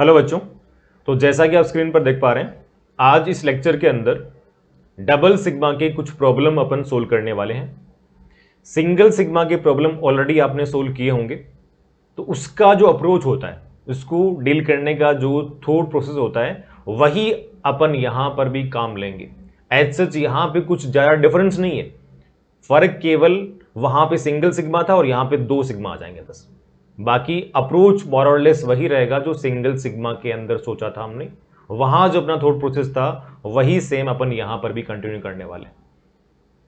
Hello बच्चों। तो जैसा कि आप स्क्रीन पर देख पा रहे हैं, आज इस लेक्चर के अंदर डबल सिग्मा के कुछ प्रॉब्लम अपन सोल्व करने वाले हैं। सिंगल सिग्मा के प्रॉब्लम ऑलरेडी आपने सोल्व किए होंगे, तो उसका जो अप्रोच होता है, उसको डील करने का जो थॉट प्रोसेस होता है, वही अपन यहां पर भी काम लेंगे। एज सच यहां पे कुछ ज्यादा डिफरेंस नहीं है, फर्क केवल वहां पे सिंगल सिग्मा था और यहां पे दो सिग्मा आ जाएंगे बस। बाकी अप्रोच मोर और लेस वही रहेगा जो सिंगल सिग्मा के अंदर सोचा था हमने। वहां जो अपना थॉट प्रोसेस था वही सेम अपन यहां पर भी कंटिन्यू करने वाले।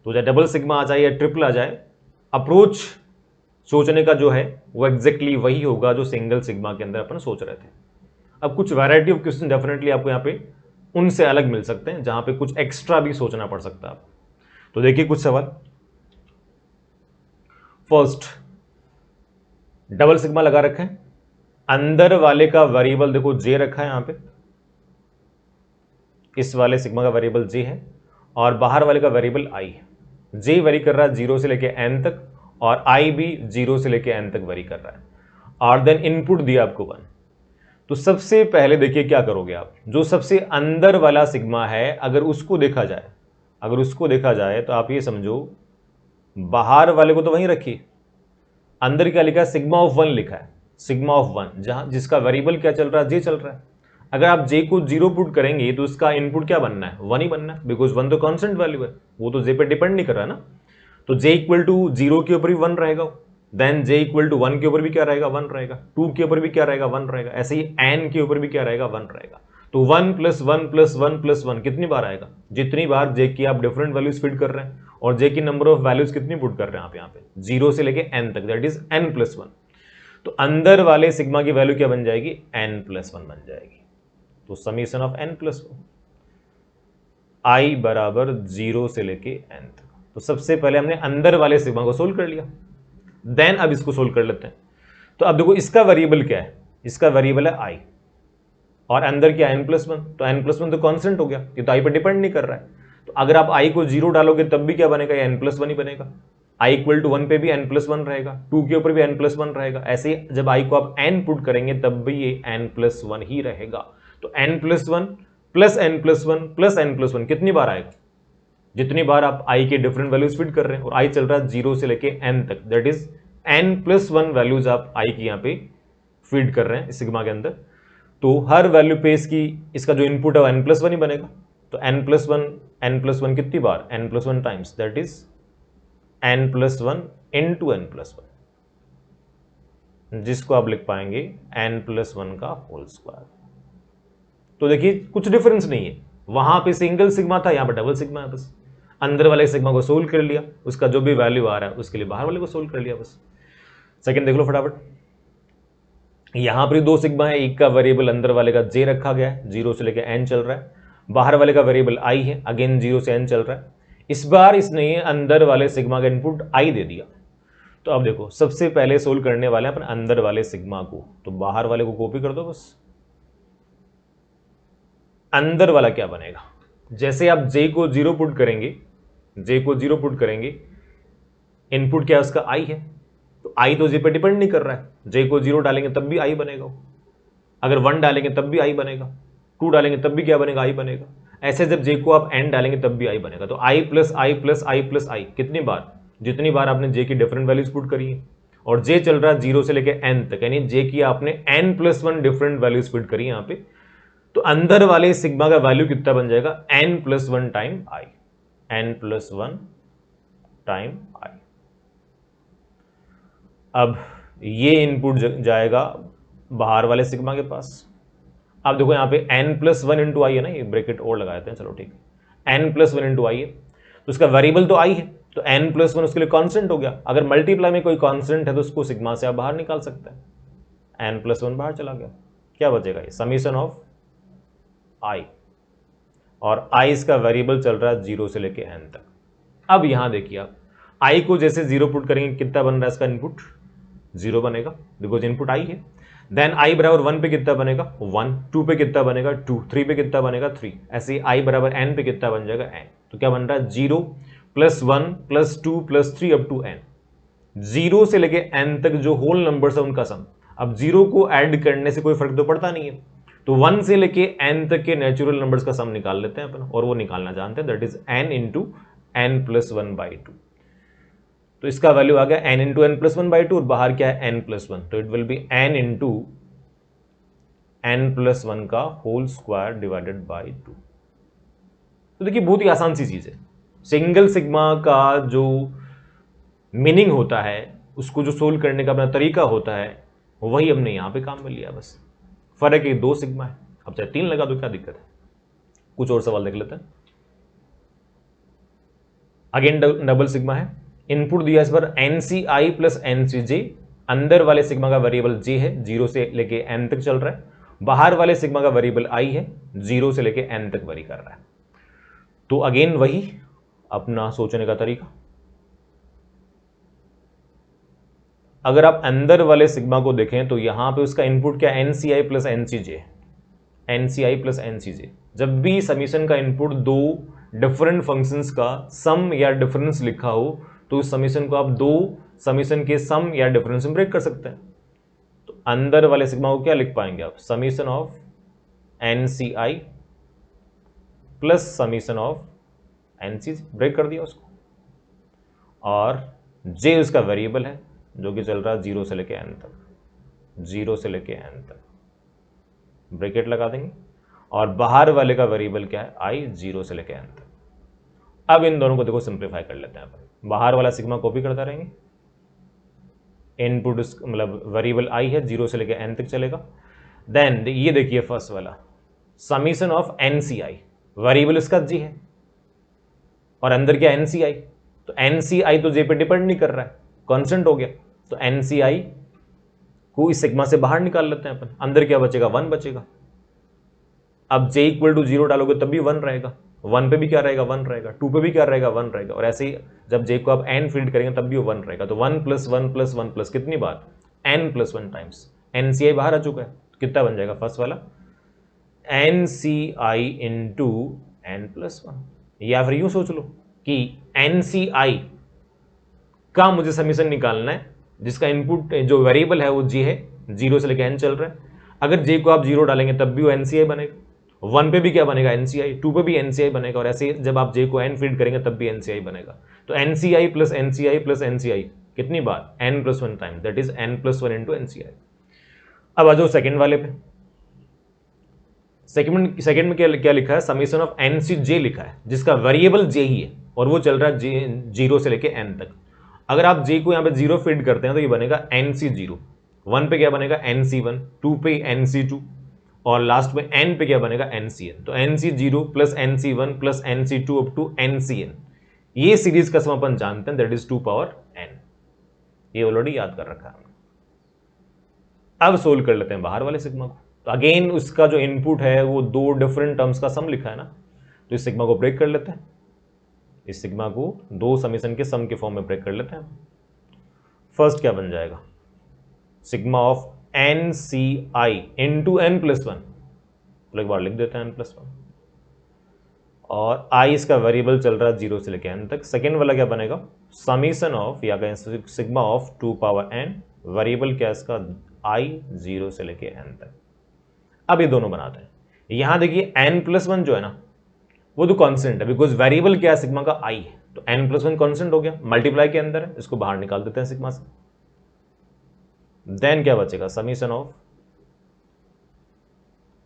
तो चाहे डबल सिग्मा आ जाए या ट्रिपल आ जाए, अप्रोच सोचने का जो है वो एग्जैक्टली वही होगा जो सिंगल सिग्मा के अंदर अपन सोच रहे थे। अब कुछ वैरायटी ऑफ क्वेश्चन डेफिनेटली आपको यहां पे उनसे अलग मिल सकते हैं, जहां पे कुछ एक्स्ट्रा भी सोचना पड़ सकता है आपको। तो देखिए कुछ सवाल। फर्स्ट, डबल सिग्मा लगा रखा है, अंदर वाले का वेरिएबल देखो जे रखा है यहां पे, इस वाले सिग्मा का वेरिएबल जे है और बाहर वाले का वेरिएबल आई है। जे वेरी कर रहा है 0 से लेके n तक और आई भी 0 से लेके n तक वेरी कर रहा है। और देन इनपुट दिया आपको 1। तो सबसे पहले देखिए क्या करोगे आप, जो सबसे अंदर वाला सिग्मा है अगर उसको देखा जाए तो आप ये समझो बाहर वाले को तो वहीं रखिए, अंदर क्या लिखा है, सिग्मा ऑफ 1 लिखा है, सिग्मा ऑफ 1, जहां जिसका वेरिएबल क्या चल रहा है, जे चल रहा है। अगर आप जे को 0 पुट करेंगे तो उसका इनपुट क्या बनना है, 1 ही बनना है, बिकॉज 1 तो कांस्टेंट वैल्यू है, वो तो जे पे डिपेंड नहीं कर रहा ना। तो जे इक्वल टू 0 के ऊपर भी 1 रहेगा, देन जे इक्वल टू 1 के ऊपर भी क्या रहेगा, 1 रहेगा, 2 के ऊपर भी क्या रहेगा, 1 रहेगा, ऐसे ही एन के ऊपर भी क्या रहेगा, 1 रहेगा। तो 1 प्लस 1 प्लस 1 प्लस 1 कितनी बार आएगा, जितनी बार जे की आप डिफरेंट वैल्यूज फिट कर रहे हैं। और जे की नंबर ऑफ वैल्यूज कितनी पुट कर रहे हैं आप यहाँ पे, 0 से लेके n तक, दैट इज n प्लस 1। तो अंदर वाले सिग्मा की वैल्यू क्या बन जाएगी, n प्लस 1 बन जाएगी। तो समीशन ऑफ n प्लस 1 आई बराबर 0 से लेके n तक। तो सबसे पहले हमने अंदर वाले सिग्मा को सोल्व कर लिया, देन अब इसको सोल्व कर लेते हैं। तो अब देखो इसका वेरिएबल क्या है, इसका वेरिएबल है i और अंदर क्या n प्लस 1। तो n प्लस 1 तो कॉन्स्टेंट हो गया, ये तो i पर डिपेंड नहीं कर रहा है। तो अगर आप i को 0 डालोगे तब भी क्या बनेगा, n प्लस 1 ही बनेगा। i इक्वल टू 1 पे भी n प्लस 1 रहेगा, 2 के ऊपर भी n प्लस 1 रहेगा। ऐसे ही जब i को आप n पुट करेंगे तब भी ये n प्लस 1 ही रहेगा। तो n plus 1 plus n plus 1 plus n plus 1 कितनी बार आएगा, जितनी बार आप i के डिफरेंट वैल्यूज फिट कर रहे हैं। और i चल रहा है 0 से लेके n तक, that is n plus 1 values आप i की यहाँ पे फीड कर रहे हैं इस सिग्मा के अंदर। तो हर वैल्यू पे इसका जो इनपुट है वो n प्लस 1 ही बनेगा। तो n प्लस 1 कितनी बार, n plus 1 times, that is n plus 1 into n plus 1, जिसको आप लिख पाएंगे n प्लस 1 का होल स्क्वायर। तो देखिए कुछ डिफरेंस नहीं है, वहां पे सिंगल सिग्मा था, यहां पर डबल सिग्मा है। बस अंदर वाले सिग्मा को सोल्व कर लिया, उसका जो भी वैल्यू आ रहा है उसके लिए बाहर वाले को सोल्व कर लिया बस। सेकंड देख लो फटाफट। यहां पर दो सिग्मा है, एक का वेरिएबल अंदर वाले का जे रखा गया है, 0 से लेकर n चल रहा है, बाहर वाले का वेरिएबल i है, अगेन 0 से n चल रहा है। इस बार इसने अंदर वाले सिग्मा का इनपुट i दे दिया। तो अब देखो सबसे पहले सोल्व करने वाले हैं अपन अंदर वाले सिग्मा को, तो बाहर वाले को कॉपी कर दो बस। अंदर वाला क्या बनेगा, जैसे आप j को 0 पुट करेंगे, इनपुट क्या है उसका i है, तो i तो j पे डिपेंड नहीं कर रहा है, j को 0 डालेंगे तब भी i बनेगा, अगर 1 डालेंगे तब भी i बनेगा, 2 डालेंगे तब भी क्या बनेगा, i बनेगा। ऐसे जब j को आप n डालेंगे तब भी i बनेगा। तो i plus I plus I plus I कितनी बार, जितनी बार आपने j की डिफरेंट वैल्यूज पुट करी है। और j चल रहा है 0 से लेकर n तक, यानी j की आपने n plus 1 different values put करी यहाँ पे। तो अंदर वाले सिग्मा का वैल्यू कितना बन जाएगा, n plus 1 time i, n plus 1 time i। अब ये इनपुट जाएगा बाहर वाले सिग्मा के पास। अब देखो यहाँ पे n प्लस 1 इंटू आई है ना, ये ब्रैकेट और लगा देते हैं, चलो ठीक है, n प्लस 1 इंटू आई है, तो उसका वेरिएबल तो i है, तो n प्लस 1 उसके लिए कांस्टेंट हो गया। अगर मल्टीप्लाई में कोई कांस्टेंट है तो उसको सिग्मा से आप बाहर निकाल सकते हैं, n प्लस 1 बाहर चला गया, क्या बचेगा, ये समीशन ऑफ i, और i इसका वेरिएबल चल रहा है 0 से लेके n तक। अब यहां देखिए आप i को जैसे 0 पुट करेंगे कितना बन रहा है इसका इनपुट, 0 बनेगा, बिकॉज इनपुट i है। देन i बराबर 1 पे कितना बनेगा, 1, 2 पे कितना बनेगा, 2, 3 पे कितना बनेगा, 3, ऐसे ही i बराबर n पे कितना बन जाएगा, n। तो क्या बन रहा है, 0 plus 1 plus 2 plus 3 up to n, 0 से लेके n तक जो होल नंबर्स है उनका सम। अब 0 को ऐड करने से कोई फर्क तो पड़ता नहीं है, तो 1 से लेके n तक के नेचुरल नंबर्स का सम निकाल लेते हैं अपन, और वो निकालना जानते हैं, that is n into n plus 1/2। तो इसका वैल्यू आ गया n इंटू n प्लस 1/2, और बाहर क्या है n प्लस 1, तो it will be n into n plus 1 का होल स्क्वायर डिवाइडेड बाई 2। तो देखिए बहुत ही आसान सी चीज है, सिंगल सिग्मा का जो मीनिंग होता है, उसको जो सोल्व करने का अपना तरीका होता है, वही हमने यहां पे काम में लिया। बस फर्क है 2 सिग्मा है, अब चाहे 3 लगा दो, क्या दिक्कत है। कुछ और सवाल देख लेते हैं। अगेन डबल सिग्मा है, इनपुट दिया इस पर NCi प्लस NCj, अंदर वाले सिग्मा का वेरिएबल j है, 0 से लेके n तक चल रहा है, बाहर वाले सिग्मा का वेरिएबल i है, 0 से लेके n तक वेरी कर रहा है। तो अगेन वही अपना सोचने का तरीका, अगर आप अंदर वाले सिग्मा को देखें तो यहां पे उसका इनपुट क्या NCi plus NCj, NCi plus NCj। जब भी समीशन का इनपुट दो डिफरेंट फंक्शंस का सम या डिफरेंस लिखा हो, तो उस समीशन को आप दो समीशन के सम या डिफरेंस में ब्रेक कर सकते हैं। तो अंदर वाले सिग्मा को क्या लिख पाएंगे आप, summation of NCi plus summation of NCj, break कर दिया उसको, और j उसका वेरिएबल है जो कि चल रहा है 0 से लेके n तक, 0 से लेके n तक, ब्रैकेट लगा देंगे, और बाहर वाले का वेरिएबल क्या है i, 0 से लेके n तक। अब इन दोनों को देखो सिंप्लीफाई कर लेते हैं अपन, बाहर वाला सिग्मा कॉपी करता रहेंगे, इनपुट मतलब वेरिएबल i है, 0 से लेके n तक चलेगा। देन ये देखिए फर्स्ट वाला समीशन ऑफ NCi, वेरिएबल इसका j है और अंदर क्या NCi, तो NCi तो j पे डिपेंड नहीं कर रहा है, कांस्टेंट हो गया, तो NCi को इस सिग्मा से बाहर निकाल लेते हैं अपन, अंदर क्या बचेगा 1 बचेगा। अब j इक्वल टू 0 डालोगे तब भी 1 रहेगा, 1 पे भी क्या रहेगा 1 रहेगा, 2 पे भी क्या रहेगा 1 रहेगा, और ऐसे ही जब j को आप n फीड करेंगे तब भी वो 1 रहेगा। तो 1 प्लस 1 प्लस 1 प्लस कितनी बार n प्लस 1 टाइम्स, NCi बाहर आ चुका है, तो कितना बन जाएगा फर्स्ट वाला NCi इंटू n प्लस 1। या फिर यूं सोच लो कि NCi का मुझे समीशन निकालना है जिसका इनपुट जो वेरिएबल है वो j है, 0 से लेकर n चल रहा है। अगर j को आप 0 डालेंगे तब भी वो NCi बनेगा, 1 पे भी क्या बनेगा NCi, 2 पे भी NCi बनेगा, और ऐसे जब आप j को n फीड करेंगे तब भी NCi बनेगा। तो NCi plus NCi plus NCi कितनी बार n plus 1 time, that is n plus 1 into NCi। अब आ जाओ सेकेंड वाले पे, सेकेंड में क्या लिखा है, समीशन ऑफ NCj लिखा है जिसका वेरिएबल j ही है और वो चल रहा है 0 से लेके n तक। अगर आप j को यहाँ पे 0 फीड करते हैं तो ये बनेगा NC0, 1 पे क्या बनेगा NC1, 2 पे NC2, और लास्ट में n पे क्या बनेगा NCn। तो NC0 plus NC1 plus NC2 up to NCn, ये सीरीज का सम अपन जानते हैं, दैट इज 2 पावर n, ये ऑलरेडी याद कर रखा है हमने। अब सोल्व कर लेते हैं बाहर वाले सिग्मा को। तो अगेन उसका जो इनपुट है वो दो डिफरेंट टर्म्स का सम लिखा है ना, तो इस सिग्मा को ब्रेक कर लेते हैं, इस सिग्मा को दो समीशन के सम के फॉर्म में ब्रेक कर लेते हैं। फर्स्ट क्या बन जाएगा, sigma of NCi into n plus 1, तो एक बार लिख देते हैं n प्लस 1, और i इसका वेरिएबल चल रहा है 0 से लेकर n तक। सेकेंड वाला क्या बनेगा, समीशन ऑफ या कहें sigma of 2 power n, variable क्या इसका i, 0 से लेकर n तक। अब ये दोनों बनाते हैं, यहां देखिए n प्लस 1 जो है ना वो तो कांस्टेंट है, बिकॉज वेरिएबल क्या है सिग्मा का i है, तो n प्लस 1 कांस्टेंट हो गया, मल्टीप्लाई के अंदर है, इसको बाहर निकाल देते हैं सिग्मा से। देन क्या बचेगा, समीशन ऑफ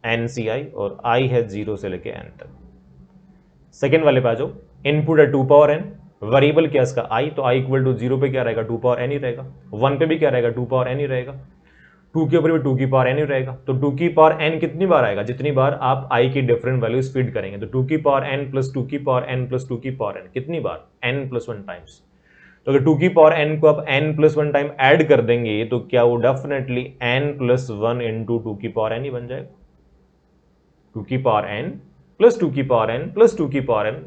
NCi, और i है 0 से लेके n तक। सेकेंड वाले पे आ जाओ, इनपुट है 2 पावर n, वेरिएबल क्या है इसका i, तो i इक्वल टू 0 पे क्या रहेगा 2 पावर n ही रहेगा, 1 पे भी क्या रहेगा 2 पावर n ही रहेगा, 2 के ऊपर भी 2 की पावर n ही रहेगा। तो 2 की पावर n कितनी बार आएगा, जितनी बार आप i की डिफरेंट वैल्यूज फीड करेंगे, तो 2 की पावर n प्लस 2 की पावर n प्लस 2 की पावर n कितनी बार, n प्लस 1 टाइम्स। तो अगर 2 की पावर n को आप n प्लस 1 टाइम ऐड कर देंगे तो क्या वो डेफिनेटली n प्लस 1 इंटू 2 की पावर n ही बन जाएगा। 2 की पावर n प्लस 2 की पावर n प्लस 2 की पावर n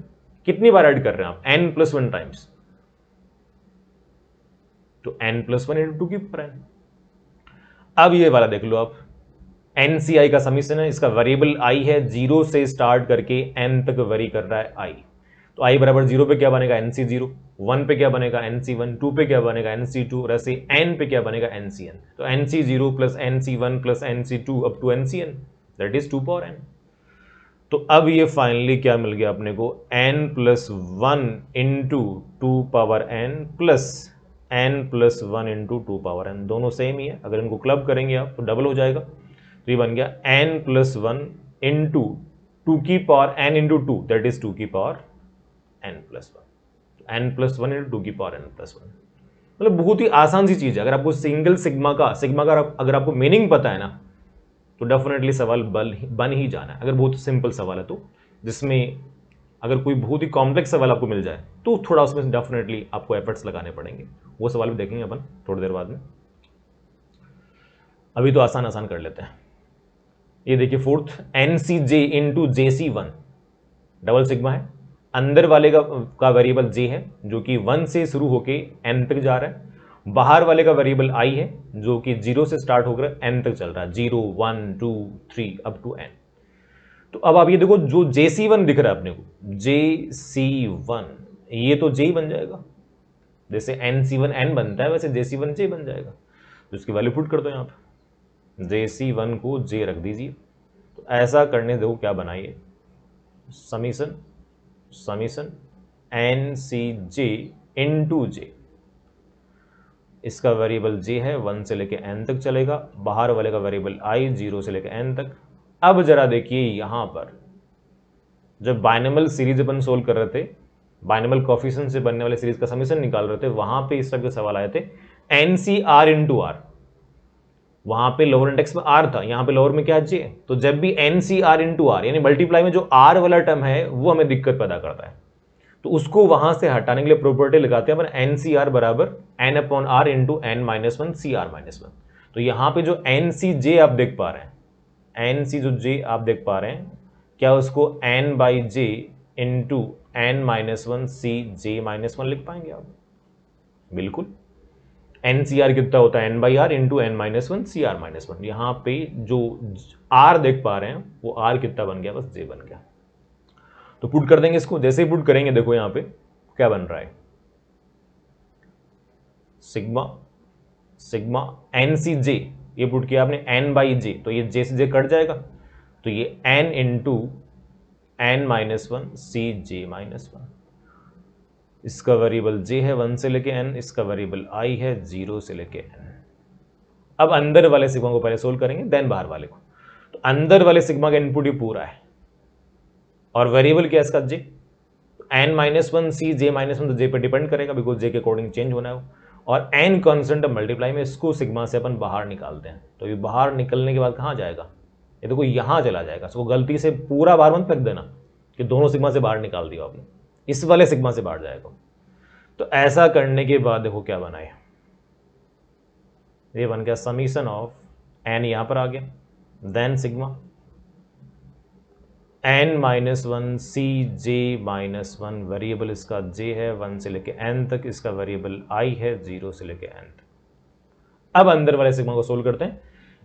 कितनी बार ऐड कर रहे हैं आप, n प्लस 1 टाइम्स, तो n प्लस 1 इंटू 2 की पावर n। अब ये वाला देख लो आप, NCi का समीशन है, इसका वेरिएबल i है, 0 से स्टार्ट करके n तक वेरी कर रहा है i, तो i बराबर 0 पे क्या बनेगा NC0, 1 पे क्या बनेगा NC1, 2 पे क्या बनेगा NC2, और ऐसे n पे क्या बनेगा NCn। तो NC0 plus NC1 plus NC2 up to NCn, that is 2 power n। तो अब ये फाइनली क्या मिल गया अपने को, n plus 1 into 2 power n plus n plus 1 into 2 power n, दोनों सेम ही है। अगर इनको क्लब करेंगे आप तो डबल हो जाएगा। तो ये बन गया n प्लस 1 इंटू 2 की power n into 2, that is 2 की power n plus 1। n plus 1 into 2 की पावर n प्लस 1, मतलब बहुत ही आसान सी चीज है। अगर आपको सिंगल सिग्मा का अगर आपको मीनिंग पता है ना, तो डेफिनेटली सवाल बन ही जाना है। अगर बहुत सिंपल सवाल है तो, जिसमें अगर कोई बहुत ही कॉम्प्लेक्स सवाल आपको मिल जाए तो थोड़ा उसमें डेफिनेटली आपको एफर्ट्स लगाने पड़ेंगे। वो सवाल भी देखेंगे अपन थोड़ी देर बाद में। अभी तो आसान आसान कर लेते हैं। ये देखिए fourth, NCJ into JC1 double sigma है। अंदर वाले का वेरिएबल J है जो कि 1 से शुरू होके n तक जा रहा है। बाहर वाले का वेरिएबल I है जो कि 0 से स्टार्ट होकर n तक चल रहा है, 0 1 2 3 अप टू n। तो अब आप ये देखो, जो JC1 दिख रहा है अपने को, JC1 ये तो J बन जाएगा। जैसे NC1 n बनता है वैसे JC1 J बन जाएगा। तो इसकी वैल्यू पुट कर दो यहाँ पे, JC1 को J रख दीजिए। तो ऐसा करने देखो क्या बनाइए, समीशन NCJ इंटू J, इसका वेरिएबल J है, 1 से लेके n तक चलेगा। बाहर वाले का वेरिएबल I 0 से लेके n तक। अब जरा देखिए यहां पर, जब बाइनोमियल सीरीज अपन सोल्व कर रहे थे, बाइनोमियल कोफिशिएंट से बनने वाले सीरीज का समीशन निकाल रहे थे, वहां पे इस तरह के सवाल आए थे NCR इंटू R। वहां पे लोअर इंडेक्स में R था, यहां पे लोअर में क्या J। तो जब भी NCR इंटू R यानी मल्टीप्लाई में जो R वाला टर्म है वो हमें दिक्कत पैदा करता है, तो उसको वहां से हटाने के लिए प्रॉपर्टी लगाते हैं अपन NCR बराबर n upon R into n minus 1 CR-1। तो यहां पे जो NCJ आप देख पा रहे हैं, NC जो J आप देख पा रहे हैं, क्या उसको n by J into n minus 1 CJ-1 लिख पाएंगे आप? बिल्कुल। NCR कितना होता है, n by r into n minus 1 CR-1। यहां पे जो R देख पा रहे हैं वो R कितना बन गया, बस J बन गया। तो पुट कर देंगे इसको। जैसे ही पुट करेंगे देखो यहां पे क्या बन रहा है, सिग्मा NCJ, ये पुट किया आपने n बाई J, तो ये J से J कट जाएगा, तो ये n into n minus 1 CJ-1। इसका वेरिएबल J है 1 से लेके n, इसका वेरिएबल I है 0 से लेके n। अब अंदर वाले सिग्मा को पहले सोल्व करेंगे, देन बाहर वाले को। तो अंदर वाले सिग्मा का इनपुट ये पूरा है और वेरिएबल क्या है इसका J। n माइनस 1 CJ-1 तो J पे डिपेंड करेगा, बिकॉज J के अकॉर्डिंग चेंज होना है। और n कॉन्स्टेंट मल्टीप्लाई में इसको सिग्मा से अपन बाहर निकालते हैं। तो ये बाहर निकलने के बाद कहाँ जाएगा, ये देखो यहां चला जाएगा। इसको गलती से पूरा बाहर मत फेंक देना कि दोनों सिग्मा से बाहर निकाल दिया आपने, इस वाले सिग्मा से बाहर जाएगा। तो ऐसा करने के बाद देखो क्या बना है, ये बन गया समीशन ऑफ n, यहां पर आ गया, then sigma n minus 1 CJ-1, variable इसका J है 1 से लेके n तक, इसका वेरिएबल I है 0 से लेके n तक। अब अंदर वाले सिग्मा को सोल्व करते हैं।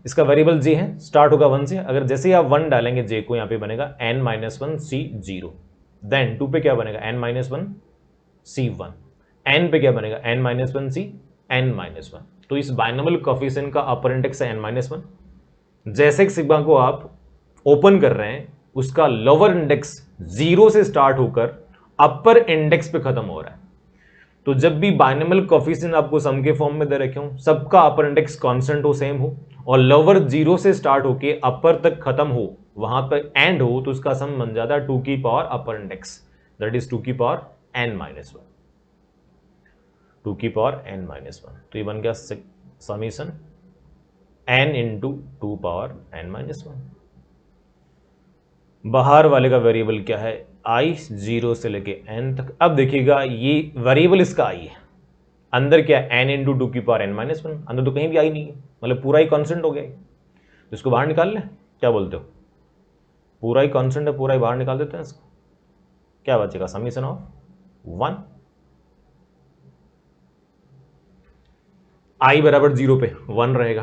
इसका वेरिएबल J है, स्टार्ट होगा 1 से। अगर जैसे ही आप 1 डालेंगे J को, यहाँ पे बनेगा n माइनस 1 C0, देन 2 पे क्या बनेगा n माइनस 1 C1, n पे क्या बनेगा n माइनस 1 C n-1। तो इस बाइनोमियल कोफिशिएंट का अपर इंडेक्स है n-1। जैसे सिग्मा को आप ओपन कर रहे हैं, उसका लोअर इंडेक्स 0 से स्टार्ट होकर अपर इंडेक्स पे खत्म हो रहा है। तो जब भी बाइनोमियल कोफिशिएंट आपको सम के फॉर्म में दे रखे हो, सबका अपर इंडेक्स कांस्टेंट हो, सेम हो, और लोअर 0 से स्टार्ट होके अपर तक खत्म हो, वहां पर एंड हो, तो उसका सम बन जाता है 2 की power upper index, that is 2 की पावर n-1, 2 की पावर n-1। तो ये बन गया summation n into 2 power n-1। बाहर वाले का वेरिएबल क्या है I, 0 से लेके n तक। अब देखिएगा ये वेरिएबल इसका I है, अंदर क्या है n इंटू 2 की पावर n-1, अंदर तो कहीं भी I नहीं है, मतलब पूरा ही कांस्टेंट हो गया। तो इसको बाहर निकाल लें, क्या बोलते हो, पूरा ही कांस्टेंट है, पूरा ही बाहर निकाल देते हैं इसको। क्या बचेगा, समीशन ऑफ 1, I बराबर 0 पे 1 रहेगा,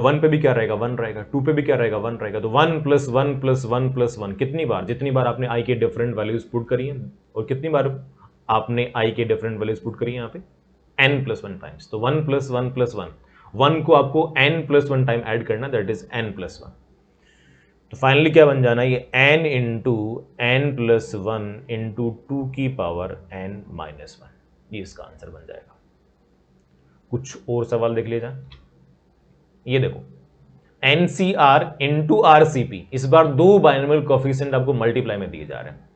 1 पे भी क्या रहेगा 1 रहेगा, 2 पे भी क्या रहेगा 1 रहेगा। तो 1 प्लस 1 प्लस 1 प्लस 1 कितनी बार, जितनी बार आपने I के डिफरेंट वैल्यूज पुट करी है, और कितनी बार आपने I के डिफरेंट वैल्यूज पुट करी है यहाँ पे n प्लस 1 टाइम्स। तो 1 प्लस 1 प्लस 1 को आपको n प्लस 1 टाइम ऐड करना, दैट इज n प्लस 1। तो फाइनली क्या बन जाना ये n into n plus one into two की पावर n माइनस वन, ये इसका आंसर बन जाएगा। कुछ और सवाल देख लीजिए। ये देखो NCR इंटू RCP, इस बार दो बाइनोमियल कोफिशिएंट आपको मल्टीप्लाई में दिए जा रहे हैं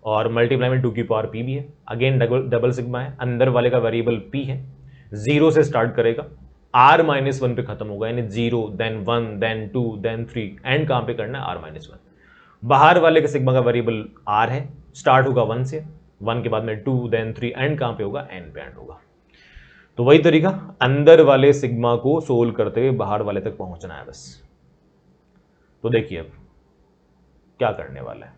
और मल्टीप्लाई में 2 की पावर p भी है। अगेन डबल सिग्मा है, अंदर वाले का वेरिएबल p है, जीरो से स्टार्ट करेगा, r माइनस वन पे खत्म होगा, यानी zero then one then two then three, and कहां पे करना है r माइनस वन। बाहर वाले के सिग्मा का वेरिएबल r है, स्टार्ट होगा वन से, वन के बाद में टू देन थ्री, एंड कहां पे होगा n पे एंड होगा। तो वही तरीका, अंदर वाले सिग्मा को सोल्व करते हुए बाहर वाले तक पहुंचना है बस। तो देखिए अब क्या करने वाला है,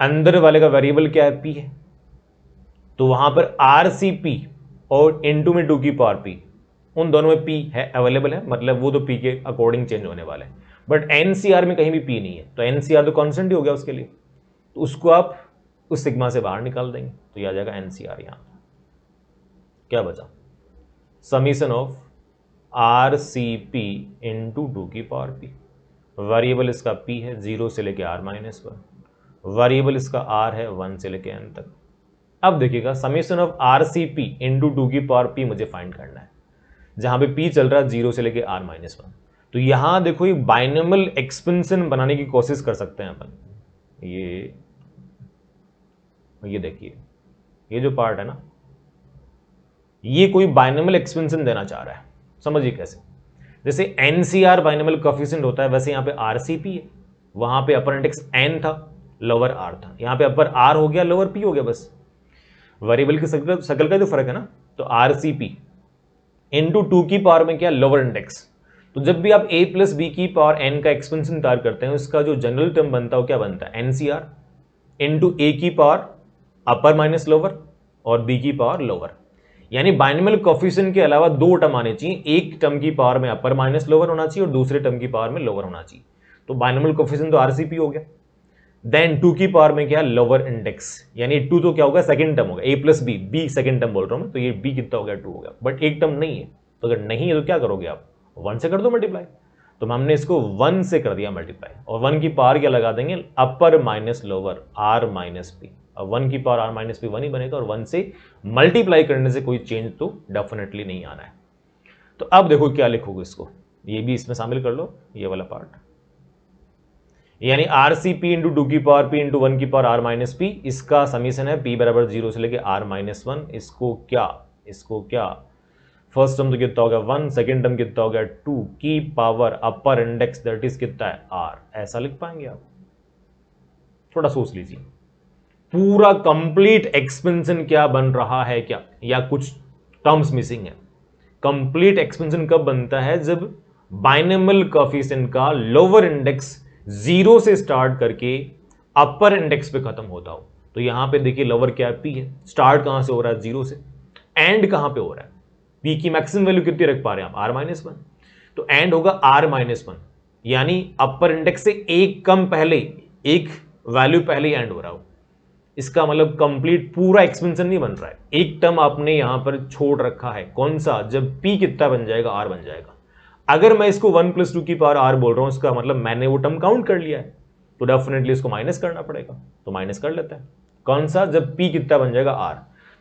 अंदर वाले का वेरिएबल क्या है p है, तो वहां पर RCP और इनटू में 2 की पावर p, उन दोनों में p है अवेलेबल है, मतलब वो तो p के अकॉर्डिंग चेंज होने वाले हैं। बट NCR में कहीं भी p नहीं है, तो NCR तो कांस्टेंट ही हो गया उसके लिए, तो उसको आप उस सिग्मा से बाहर निकाल देंगे, तो ये आ जाएगा NCR। यहां क्या बचा, समीशन ऑफ RCP इंटू 2 की पावर p, वेरिएबल इसका p है, जीरो से लेके r माइनस वन, वेरिएबल इसका r है, वन से लेके n तक। अब देखिएगा समीशन ऑफ RCP इंटू 2 की पावर p मुझे फाइंड करना है, जहां पे p चल रहा है जीरो से लेके r माइनस वन। तो यहां देखो ये बाइनोमियल एक्सपेंशन बनाने की कोशिश कर सकते हैं अपन। ये देखिए, ये जो पार्ट है ना, ये कोई बाइनोमियल एक्सपेंशन देना चाह रहा है, समझिए कैसे। जैसे NCR बाइनोमियल कोएफिशिएंट होता है, वैसे यहां पे RCP है, वहां पे अपर इंडेक्स n था, लोअर r था, यहां पे अपर r हो गया, लोअर p हो गया, बस वेरिएबल की शकल का जो फर्क है ना। तो RCP इंटू 2 की पावर में क्या, लोअर इंडेक्स। तो जब भी आप a प्लस बी की पावर n का एक्सपेंशन तैयार करते हैं, उसका जो जनरल टर्म बनता है वो क्या बनता है, NCR इंटू a की पावर अपर माइनस लोअर और b की पावर लोअर। यानी बाइनोमियल कोएफिशिएंट के अलावा दो टर्म आने चाहिए, एक टर्म की पावर में अपर माइनस लोअर होना चाहिए और दूसरे टर्म की पावर में लोअर होना चाहिए। तो बाइनोमियल कोएफिशिएंट तो RCP हो गया, देन 2 की पावर में क्या, लोअर इंडेक्स, यानी 2 तो क्या होगा, सेकंड टर्म होगा, a plus b second term बोल रहा हूं मैं, तो ये b कितना हो गया, 2 हो गया, बट एक टर्म नहीं है। तो अगर नहीं है तो क्या करोगे आप, 1 से कर दो मल्टीप्लाई। तो हमने इसको 1 से कर दिया मल्टीप्लाई, और 1 की पावर क्या लगा देंगे, अपर minus lower r minus P. अब 1 की पावर r माइनस पी 1 ही बनेगा, और 1 से मल्टीप्लाई करने से कोई चेंज तो डेफिनेटली नहीं आना है। तो अब देखो क्या लिखोगे इसको, ये भी इसमें शामिल कर लो, ये वाला पार्ट, यानी RCP इंटू 2 की पावर p इंटू 1 की पावर r माइनस पी, इसका समीशन है p बराबर जीरो से लेके r माइनस वन। इसको क्या फर्स्ट टर्म तो कितना हो गया 1, सेकेंड टर्म कितना हो गया 2 की power upper index that is कितना है r, ऐसा लिख पाएंगे आप? थोड़ा सोच लीजिए, पूरा कंप्लीट एक्सपेंशन क्या बन रहा है क्या, या कुछ टर्म्स मिसिंग है। कंप्लीट एक्सपेंशन कब बनता है, जब बाइनोमियल कोएफिशिएंट का लोअर इंडेक्स जीरो से स्टार्ट करके अपर इंडेक्स पे खत्म होता हो। तो यहां पे देखिए लोअर क्या है, p है, स्टार्ट कहां से हो रहा है, जीरो से, एंड कहां पे हो रहा है, p की मैक्सिमम वैल्यू कितनी रख पा रहे हैं आप, r माइनस वन, तो एंड होगा r माइनस वन, यानी अपर इंडेक्स से एक कम पहले, एक वैल्यू पहले ही एंड हो रहा हो। इसका मतलब कंप्लीट पूरा एक्सपेंशन नहीं बन रहा है, एक टर्म आपने यहां पर छोड़ रखा है, कौन सा, जब p कितना बन जाएगा, r बन जाएगा। अगर मैं इसको 1 प्लस 2 की पावर r बोल रहा हूं, इसका मतलब मैंने वो टर्म काउंट कर लिया है, तो डेफिनेटली इसको माइनस करना पड़ेगा, तो माइनस कर लेते हैं। कौन सा, जब p कितना बन जाएगा, r,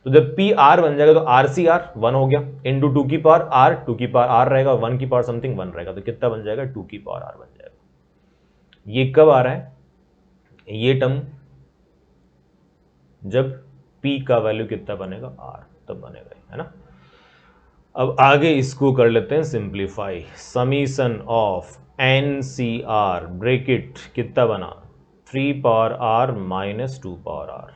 तो जब p r बन जाएगा तो RCR 1 हो गया, इंटू 2 की पावर r, 2 की पावर r रहेगा, 1 की पावर समथिंग 1 रहेगा, तो कितना बन जाएगा, 2 की पावर r बन जाएगा। ये कब आ रहा है, ये टर्म जब p का वैल्यू कितना बनेगा, r, तब बनेगा, है ना। अब आगे इसको कर लेते हैं simplify, summation of NCR bracket कितना बना, 3 power r minus 2 power r,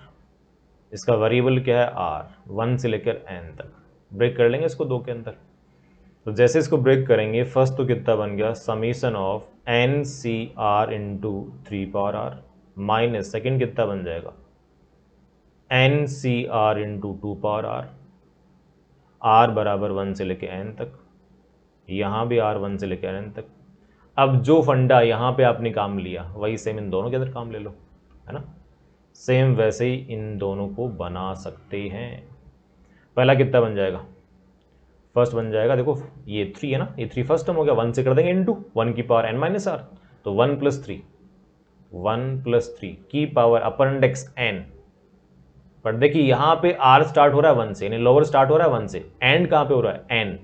इसका वेरिएबल क्या है r, 1 से लेकर n तक, ब्रेक कर लेंगे इसको 2 के अंदर। तो जैसे इसको ब्रेक करेंगे, फर्स्ट तो कितना बन गया, summation of NCR into 3 power r, minus second कितना बन जाएगा, NCR into 2 power r, r बराबर 1 से लेके n तक, यहां भी r 1 से लेके n तक। अब जो फंडा यहां पे आपने काम लिया, वही सेम इन दोनों के अंदर काम ले लो, है ना। सेम वैसे ही इन दोनों को बना सकते हैं। पहला कितना बन जाएगा, फर्स्ट बन जाएगा, देखो ये 3 है ना, ये 3 फर्स्ट टर्म हो गया, 1 से कर देंगे इंटू 1 की पावर n माइनस r, तो 1 प्लस थ्री की पावर अपर इंडेक्स n। पर देखिए यहां पे r स्टार्ट हो रहा है 1 से, यानी लोअर स्टार्ट हो रहा है 1 से, एंड कहां पे हो रहा है n,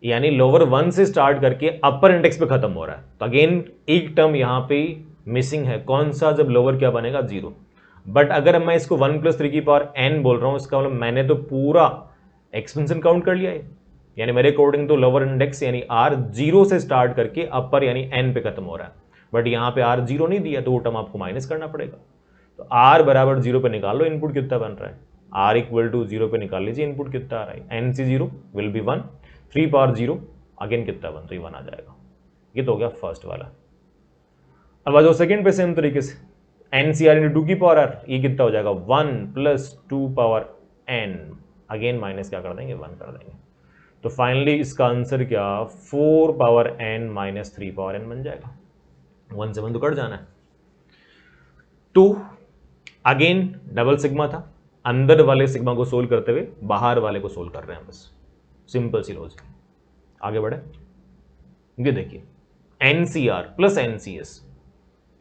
यानी लोअर 1 से स्टार्ट करके अपर इंडेक्स पे खत्म हो रहा है। तो अगेन एक टर्म यहां पे मिसिंग है, कौन सा, जब लोअर क्या बनेगा 0। बट अगर मैं इसको 1 प्लस थ्री की पावर n बोल रहा हूं, इसका मतलब मैंने तो पूरा एक्सपेंशन काउंट कर लिया है, यानी मेरे अकॉर्डिंग तो लोअर इंडेक्स यानी r 0 से स्टार्ट करके अपर यानी n पे खत्म हो रहा है। बट यहां पे r 0 नहीं दिया, तो वो टर्म आपको माइनस करना पड़ेगा। तो r बराबर 0 पे निकाल लो, इनपुट कितना बन रहा है, r इक्वल टू 0 पे निकाल लीजिए, इनपुट कितना आ रहा है, n c 0 will be 1, 3 power 0 again कितना बन, तो ये 1 आ जाएगा। ये तो हो गया फर्स्ट वाला। अब आ जाओ सेकेंड पे सेम तरीके से, एन सी आर इंटू टू की पावर आर, ये कितना हो जाएगा 1 plus 2 power n, again minus क्या कर देंगे 1 कर देंगे। तो फाइनली इसका आंसर क्या, 4 power n minus 3 power n बन जाएगा। 1 से 1 तो कट जाना है। 2 अगेन डबल सिग्मा था, अंदर वाले सिग्मा को सोल्व करते हुए बाहर वाले को सोल्व कर रहे हैं बस, सिंपल सी लॉजिक। आगे बढ़े, ये देखिए NCR plus NCS,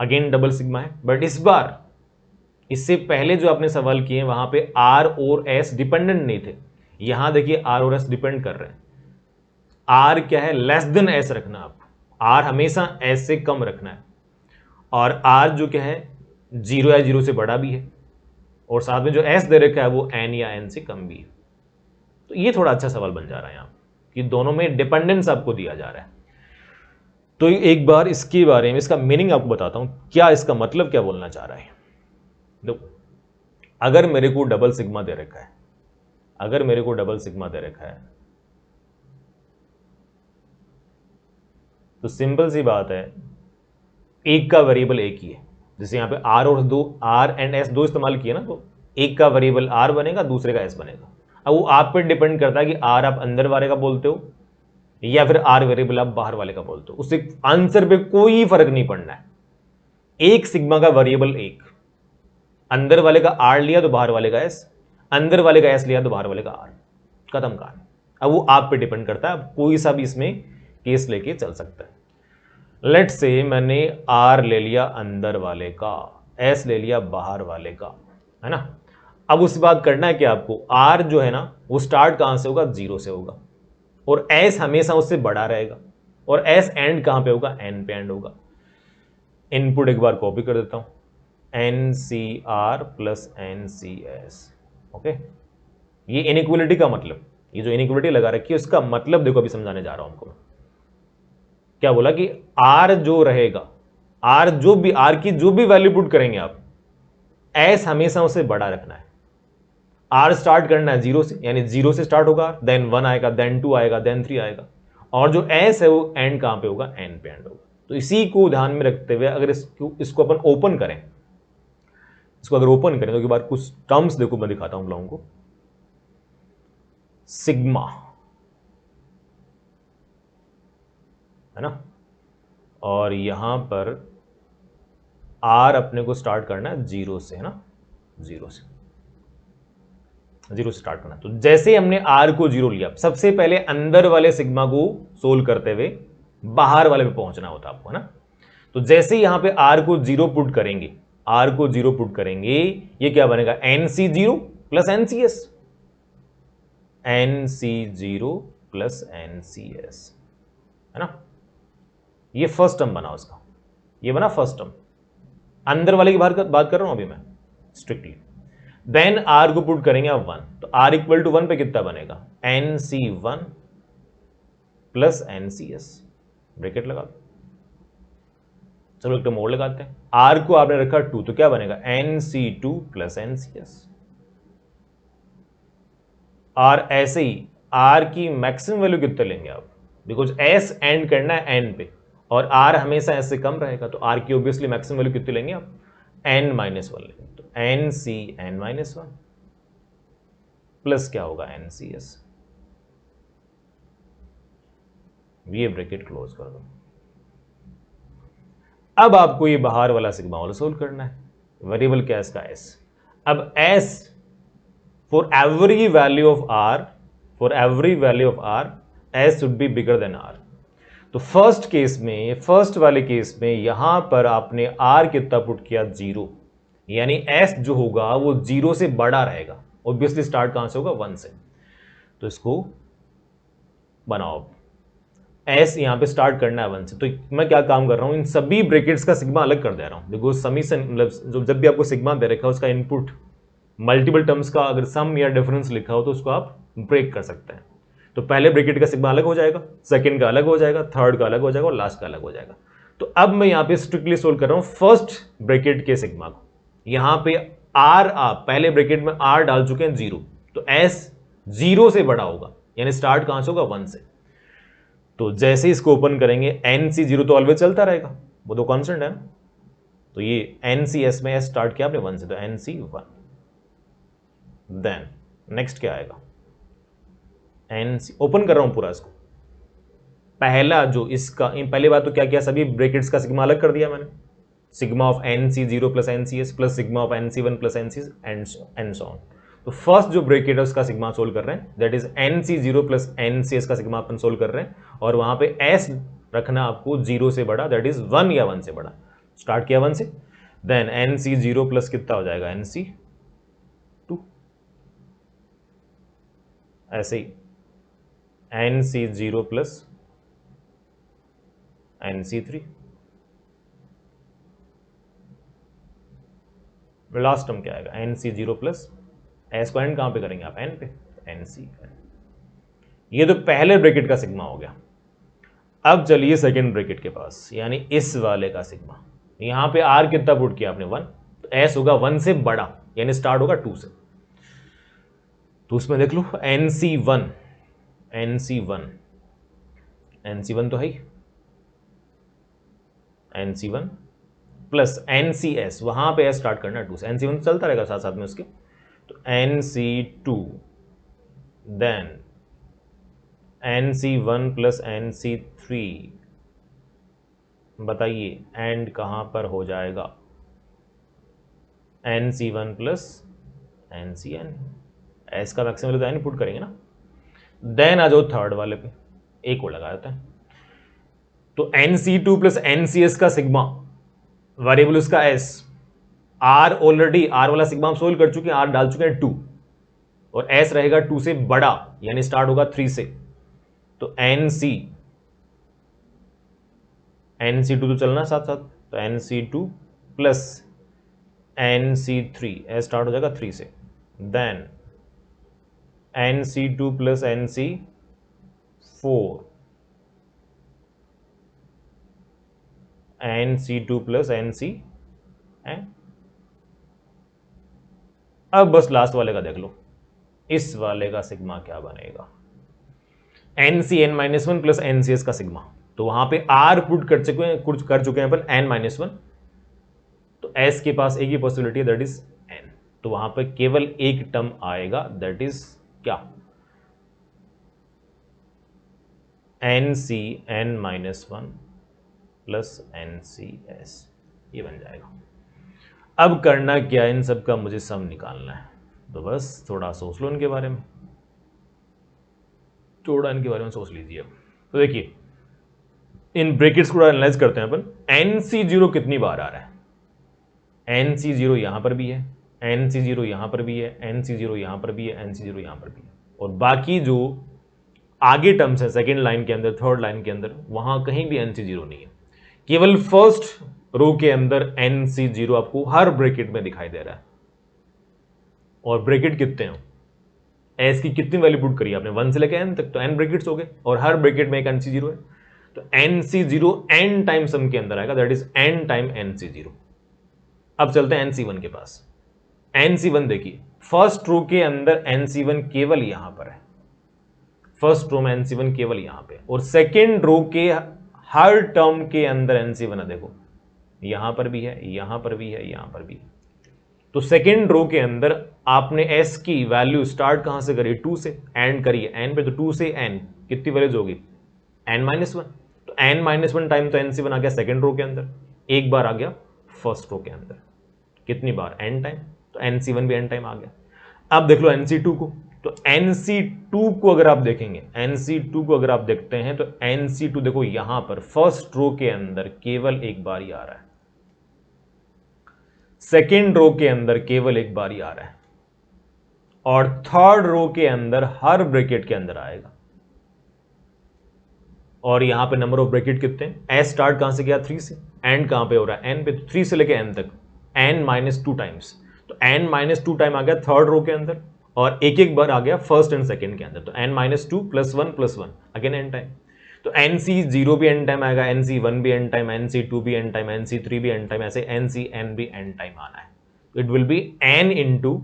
again double sigma है, बट इस बार इससे पहले जो आपने सवाल किए वहां पे आर और एस डिपेंडेंट नहीं थे, यहां देखिए आर और एस डिपेंड कर रहे हैं। आर क्या है, लेस देन एस रखना, आप आर हमेशा एस से कम रखना है, और आर जो क्या है 0 या 0 से बड़ा भी है, और साथ में जो एस दे रखा है वो एन या एन से कम भी है। तो ये थोड़ा अच्छा सवाल बन जा रहा है यहां कि दोनों में डिपेंडेंस आपको दिया जा रहा है। तो एक बार इसके बारे में, इसका मीनिंग आपको बताता हूं, क्या इसका मतलब क्या बोलना चाह रहा है। देखो अगर मेरे को डबल सिग्मा दे रखा है, अगर मेरे को डबल सिग्मा दे रखा है, तो सिंपल सी बात है एक का वेरिएबल एक ही है। जैसे यहां पे आर और दो, आर एंड एस दो इस्तेमाल किए ना, तो एक का वेरिएबल आर बनेगा, दूसरे का एस बनेगा। अब वो आप पे डिपेंड करता है कि आर आप अंदर वाले का बोलते हो या फिर आर वेरिएबल आप बाहर वाले का बोलते हो, उससे आंसर पे कोई फर्क नहीं पड़ना है। एक सिग्मा का वेरिएबल एक, अंदर वाले का आर लिया तो बाहर वाले का एस, अंदर वाले का एस लिया तो बाहर वाले का आर, खत्म कहानी। अब वो आप पे डिपेंड करता है, अब कोई सा भी इसमें केस लेके चल सकता है। लेट से मैंने आर ले लिया अंदर वाले का, एस ले लिया बाहर वाले का, है ना। अब उसके बाद करना है कि आपको आर जो है ना वो स्टार्ट कहां से होगा, 0 से होगा, और एस हमेशा उससे बड़ा रहेगा, और एस एंड कहां पे होगा, एन पे एंड होगा। इनपुट एक बार कॉपी कर देता हूं, एन सी r plus N c s, okay. ये इनइक्वलिटी का मतलब, ये जो इनइक्वलिटी लगा रखी है उसका मतलब देखो, अभी समझाने जा रहा हूं आपको। क्या बोला कि आर जो रहेगा, आर जो भी, आर की जो भी वैल्यू पुट करेंगे आप, एस हमेशा उसे बड़ा रखना है। आर स्टार्ट करना है 0 से, यानी 0 से स्टार्ट होगा, देन 1 आएगा, देन 2 आएगा, देन 3 आएगा, और जो एस है वो एंड कहां पे होगा, एन पे एंड होगा। तो इसी को ध्यान में रखते हुए अगर इसको अपन ओपन करें, इसको अगर ओपन करें तो एक बार कुछ टर्म्स देखो, मैं दिखाता हूं लोगों को। सिग्मा, है ना, और यहां पर आर अपने को स्टार्ट करना है 0 से, है ना, 0 से स्टार्ट करना। तो जैसे हमने आर को 0 लिया, सबसे पहले अंदर वाले सिग्मा को सोल्व करते हुए बाहर वाले पे पहुंचना होता है आपको, है ना। तो जैसे यहां पे आर को 0 पुट करेंगे, आर को 0 पुट करेंगे, ये क्या बनेगा, N c 0 plus N c s, n c 0 plus N c s, है ना। ये फर्स्ट टर्म बना उसका, ये बना फर्स्ट टर्म। अंदर वाले की बात कर रहा हूं अभी मैं स्ट्रिक्टली। देन आर को पुट करेंगे आप 1, तो आर इक्वल टू 1 पे कितना बनेगा, N c 1 plus N c s, bracket लगा दो। चलो एक टर्म और लगाते हैं, आर को आपने रखा 2, तो क्या बनेगा, N c 2 plus N c s. और ऐसे ही आर की मैक्सिमम वैल्यू कितने लेंगे आप, बिकॉज एस एंड करना है एन पे, और आर हमेशा एस से कम रहेगा, तो आर की ऑब्वियसली मैक्सिमम वैल्यू कितनी लेंगे आप, एन माइनस 1 लेंगे। तो एन सी एन माइनस 1 प्लस क्या होगा, एन सी एस, ये ब्रैकेट क्लोज कर दो। अब आपको ये बाहर वाला सिग्मा वाला सोल्व करना है, वेरिएबल क्या है इसका, एस। अब s for every value of r, for every value of r, s should be bigger than r. तो फर्स्ट केस में, फर्स्ट वाले केस में यहां पर आपने आर कितना पुट किया 0, यानी एस जो होगा वो 0 से बड़ा रहेगा। ऑब्वियसली स्टार्ट कहां से होगा 1 से। तो इसको बनाओ, एस यहां पे स्टार्ट करना है 1 से। तो मैं क्या काम कर रहा हूं, इन सभी ब्रैकेट्स का सिग्मा अलग कर दे रहा हूं। बिकॉज समीशन मतलब जब भी आपको सिग्मा दे रखा है उसका इनपुट मल्टीपल टर्म्स का अगर सम या डिफरेंस लिखा हो तो उसको आप ब्रेक कर सकते हैं। तो पहले ब्रैकेट का सिग्मा अलग हो जाएगा, सेकंड का अलग हो जाएगा, थर्ड का अलग हो जाएगा और लास्ट का अलग हो जाएगा। तो अब मैं यहां पे स्ट्रिक्टली सोल्व कर रहा हूं फर्स्ट ब्रैकेट के सिग्मा को। यहां पे आर, आप पहले ब्रैकेट में आर डाल चुके हैं 0, तो एस 0 से बड़ा होगा, यानी स्टार्ट कहां से होगा 1 से। तो जैसे ही इसको ओपन करेंगे NC0 तो ऑलवेज चलता रहेगा, वो तो कांस्टेंट है ना। तो ये NCS में एस स्टार्ट किया आपने 1 से, तो NC1। देन नेक्स्ट क्या आएगा, NC ओपन कर रहा हूं पूरा इसको। पहला जो इसका, पहली बात तो क्या किया, सभी ब्रैकेट्स का सिग्मा अलग कर दिया मैंने। Sigma of NC0 plus NCS plus sigma of NC1 plus NC and so on. तो फर्स्ट जो ब्रैकेट है उसका सिग्मा सोल्व कर रहे हैं, that is NC0 plus NCS का सिग्मा अपन सोल्व कर रहे हैं, और वहां पे S रखना आपको 0 से बड़ा, दैट इज 1 या 1 से बड़ा। स्टार्ट किया 1 से, देन NC0 प्लस कितना हो जाएगा NC2, ऐसे ही NC0 plus NC3, last term क्या आएगा NC0 प्लस एस को एंड कहां पे करेंगे आप, एन पे, NCN। ये तो पहले ब्रैकेट का सिग्मा हो गया। अब चलिए सेकंड ब्रैकेट के पास, यानी इस वाले का सिग्मा। यहां पे आर कितना पुट किया आपने 1, तो एस होगा 1 से बड़ा, यानी स्टार्ट होगा 2 से। तो उसमें देख लो NC1 तो है ही, NC1 प्लस NCS, वहां पे एस स्टार्ट करना 2 से, NC1 तो चलता रहेगा साथ साथ में उसके। तो NC2, then NC1 plus NC3, बताइए एंड कहां पर हो जाएगा, NC1 प्लस NCN। एस का मैक्सिमम तो एन पुट करेंगे ना। देन आ जाओ थर्ड वाले पे, एक और लगा देता है। तो NC2 प्लस NCS का सिग्मा, वेरिएबल उसका S, आर ऑलरेडी, आर वाला सिग्मा हम सोल्व कर चुके हैं, आर डाल चुके हैं 2, और S रहेगा 2 से बड़ा, यानी स्टार्ट होगा 3 से। तो NC2 तो चलना साथ साथ, तो NC2 plus NC3, S start हो जाएगा 3 से। Then NC2 plus NC4, NC2 plus NC, अब बस लास्ट वाले का देख लो, इस वाले का सिग्मा क्या बनेगा, NCN-1 प्लस NCS का सिग्मा। तो वहां पे R पुट कर चुके हैं अपन N-1, तो S के पास एक ही पॉसिबिलिटी है, दैट इज N। तो वहां पे केवल एक टर्म आएगा, दैट इज क्या, NCN-1 प्लस NCS, ये बन जाएगा। अब करना क्या, इन सब का मुझे सम निकालना है। तो बस थोड़ा सोच लो इनके बारे में, थोड़ा इनके बारे में सोच लीजिए। तो देखिए इन ब्रैकेट्स को एनालाइज करते हैं अपन। NC0 कितनी बार आ रहा है, NC0 यहां पर भी है, NC0 यहां पर भी है, NC0 यहां पर भी है, NC0 यहां पर भी है, और बाकी जो आगे टर्म्स है सेकेंड लाइन के अंदर, थर्ड लाइन के अंदर, वहां कहीं भी NC0 नहीं है। केवल फर्स्ट रो के अंदर NC0 आपको हर ब्रैकेट में दिखाई दे रहा है। और ब्रैकेट कितने हैं, एस की कितनी वैल्यू पुट करी आपने, 1 से लेकर n तक, तो n ब्रैकेट्स हो गए, और हर ब्रैकेट में एक NC0 है। तो NC0 n टाइम सम के अंदर आएगा, that is n time NC0। अब चलते हैं NC1 के पास। NC1 देखिए, फर्स्ट रो के अंदर NC1 केवल यहां पर है, फर्स्ट रो में NC1 केवल यहां पे, और सेकेंड रो के हर टर्म के अंदर NC1 है, देखो यहां पर भी है, यहां पर भी है, यहां पर भी है। तो सेकेंड रो के अंदर आपने S की वैल्यू स्टार्ट कहां से करी, 2 से, एंड करिए n पे, तो 2 से n कितनी वैल्यूज होगी, N-1। तो N-1 टाइम तो NC1 आ गया सेकेंड रो के अंदर, एक बार आ गया फर्स्ट रो के अंदर, कितनी बार, n टाइम, तो NC1 भी n टाइम आ गया। अब देख लो NC2 को, तो NC2 को अगर आप देखेंगे, NC2 को अगर आप देखते हैं तो NC2 देखो यहां पर फर्स्ट रो के अंदर केवल एक बार ही आ रहा है, सेकेंड रो के अंदर केवल एक बार ही आ रहा है, और थर्ड रो के अंदर हर ब्रैकेट के अंदर आएगा। और यहां पे नंबर ऑफ ब्रैकेट कितने हैं? एस स्टार्ट कहां से किया? 3 से। एंड कहां पे हो रहा है? एन पे। 3 से लेके एन तक n-2 टाइम्स, तो n-2 टाइम आ गया थर्ड रो के अंदर, और एक एक बार आ गया फर्स्ट एंड सेकंड के अंदर, तो n-2 + 1 अगेन n टाइम। तो NC0 भी n टाइम आएगा, NC1 भी n टाइम, NC2 भी n टाइम, NC3 भी n टाइम, ऐसे NCn भी n टाइम आना है। तो it will be n into,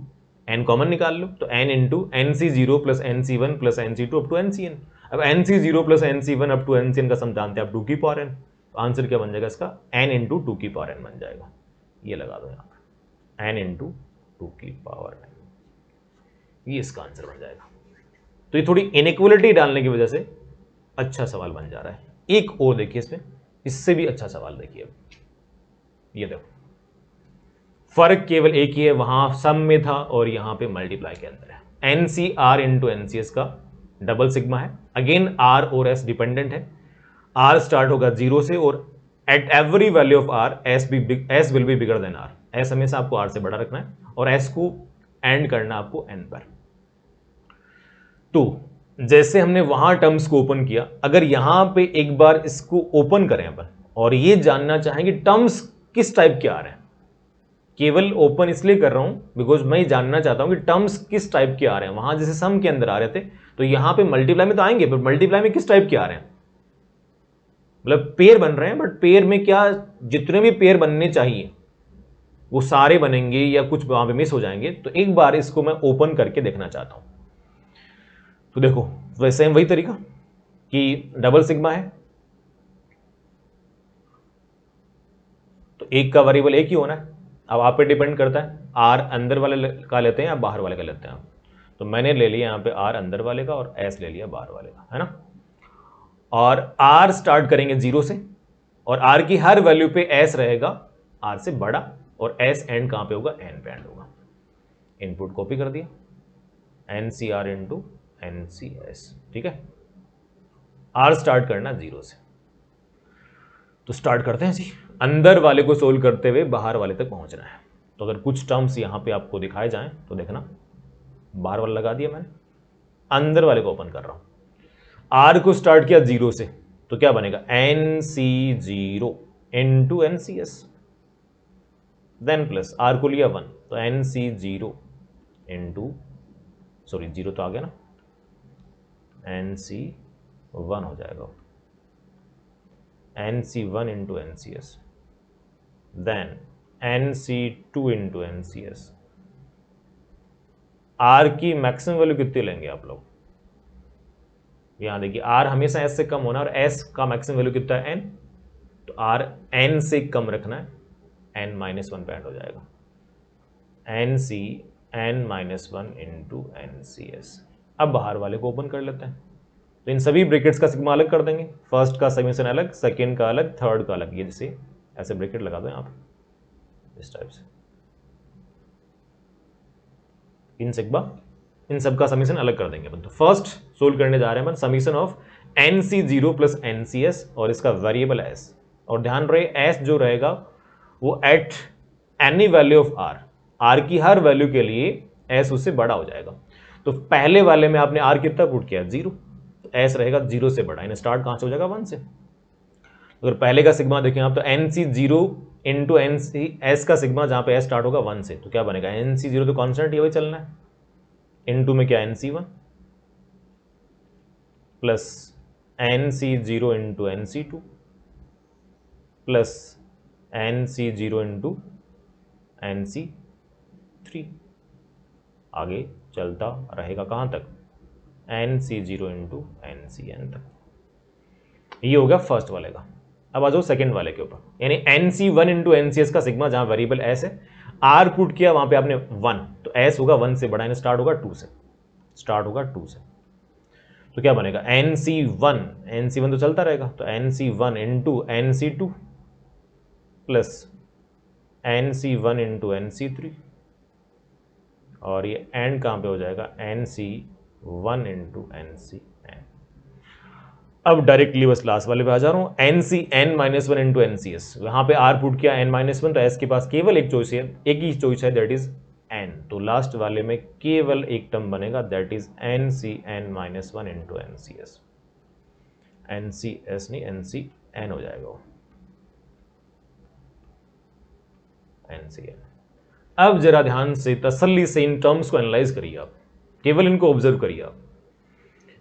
n common निकाल लो, तो n into NC0 + NC1 + NC2 up to NCn। अब NC0 + NC1 up to NCn का सम जानते हैं आप 2 की पावर n, तो आंसर क्या बन जाएगा इसका? n इंटू 2 की पावर n बन जाएगा। ये लगा दो यहाँ पर, n इंटू 2 की पावर n, ये इसका आंसर बन जाएगा। तो ये थोड़ी इनइक्वलिटी डालने की वजह से अच्छा सवाल बन जा रहा है। एक और देखिए इसमें, इससे भी अच्छा सवाल देखिए। अब ये देखो, फर्क केवल एक ही है, वहां सम में था और यहां पे मल्टीप्लाई के अंदर है। NCR इंटू NCS का डबल सिग्मा है, अगेन R और S डिपेंडेंट है। R स्टार्ट होगा 0 से, और at every value of R S will be bigger then R। S हमेशा आपको R से बड़ा रखना है, और S को एंड करना आपको N पर। तो जैसे हमने वहां टर्म्स को ओपन किया, अगर यहां पे एक बार इसको ओपन करें अपन, और ये जानना चाहेंगे टर्म्स किस टाइप के आ रहे हैं, केवल ओपन इसलिए कर रहा हूं बिकॉज मैं जानना चाहता हूं कि टर्म्स किस टाइप के आ रहे हैं। वहां जैसे सम के अंदर आ रहे थे, तो यहां पे मल्टीप्लाई में तो आएंगे, बट मल्टीप्लाई में किस टाइप के आ रहे हैं, मतलब पेयर बन रहे हैं, बट पेयर में क्या जितने भी पेयर बनने चाहिए वो सारे बनेंगे या कुछ वहां पे मिस हो जाएंगे। तो एक बार इसको मैं ओपन करके देखना चाहता हूं। तो देखो वैसे वही तरीका कि डबल सिग्मा है, तो एक का वेरिएबल एक ही होना है। अब आप पे डिपेंड करता है, आर अंदर वाले का लेते हैं या बाहर वाले का लेते हैं आप। तो मैंने ले लिया यहाँ पे आर अंदर वाले का, और एस ले लिया बाहर वाले का, है ना। और आर स्टार्ट करेंगे 0 से, और आर की हर वैल्यू पे एस रहेगा आर से बड़ा, और एस एंड कहां पे होगा? एन पे एंड होगा। इनपुट कॉपी कर दिया, NCR इंटू NCS, ठीक है। आर स्टार्ट करना 0 से, तो स्टार्ट करते हैं जी। अंदर वाले को सोल्व करते हुए बाहर वाले तक पहुंचना है। तो अगर कुछ टर्म्स यहां पे आपको दिखाए जाएं तो देखना, बाहर वाला लगा दिया मैंने, अंदर वाले को ओपन कर रहा हूं। आर को स्टार्ट किया 0 से, तो क्या बनेगा? NC0 into NCS, then plus r को लिया 1, तो NC0 इंटू, सॉरी 0 तो आ गया ना, NC1 हो जाएगा, NC1 into NCS, then NC2 into NCS। R की मैक्सिमम वैल्यू कितनी लेंगे आप लोग? यहां देखिए, आर हमेशा एस से कम होना, और एस का मैक्सिमम वैल्यू कितना है? एन, तो आर एन से कम रखना है, n-1 पे एंड हो जाएगा, NCn-1 इंटू NCS। अब बाहर वाले को ओपन कर लेते हैं, तो इन सभी ब्रैकेट्स का सिग्मा अलग कर देंगे, फर्स्ट का समीशन अलग, सेकेंड का अलग, थर्ड का अलग। ये जैसे ऐसे ब्रैकेट लगा दो यहाँ पे इस टाइप से, इन सब का समीशन अलग कर देंगे अपन। तो फर्स्ट सोल्व करने जा रहे हैं अपन समीशन ऑफ NC0 + NCS, और इसका वेरिएबल S, और ध्यान रहे S जो रहेगा वो at any value of R की हर वैल्यू के लिए S उससे बड़ा हो जाएगा। तो पहले वाले में आपने R कितना पुट किया? 0, तो S रहेगा 0 से बड़ा, यानी स्टार्ट कहां से हो जाएगा? 1 से। अगर पहले का सिग्मा देखें आप, तो NC0 इंटू NCS का सिग्मा जहां पे S स्टार्ट होगा 1 से, तो क्या बनेगा? NC0 तो कॉन्स्टेंट ये वही चलना है, इनटू में क्या? NC1 plus NC0 into NC2 plus NC0 into NC3, आगे चलता रहेगा कहां तक? NC0 इंटू NCn तक। ये हो गया फर्स्ट वाले का। अब आ जाओ सेकेंड वाले के ऊपर, यानी NC1 इंटू NCS का सिग्मा जहां वेरिएबल S है, R पुट किया वहां पे आपने 1, तो S होगा 1 से बड़ा, यानी स्टार्ट होगा 2 से, तो क्या बनेगा? NC1 तो चलता रहेगा, तो NC1 into NC2 plus NC1 into NC3, और ये एंड कहाँ पे हो जाएगा, एन सी वन इंटू एन सी एन। अब डायरेक्टली बस लास्ट वाले पे आ जा रहा हूँ, एन सी n minus one into n c s. यहाँ पे आर पुट किया एन माइनस वन, तो एस के पास केवल एक चॉइस है, एक ही चॉइस है, दैट इज एन। तो लास्ट वाले में केवल एक टर्म बनेगा, that is n C n minus one into n c s. N c s नहीं, एन सी एन हो जाएगा वो, एन सी एन। अब जरा ध्यान से तसल्ली से इन टर्म्स को एनालाइज करिए आप, केवल इनको ऑब्जर्व करिए आप।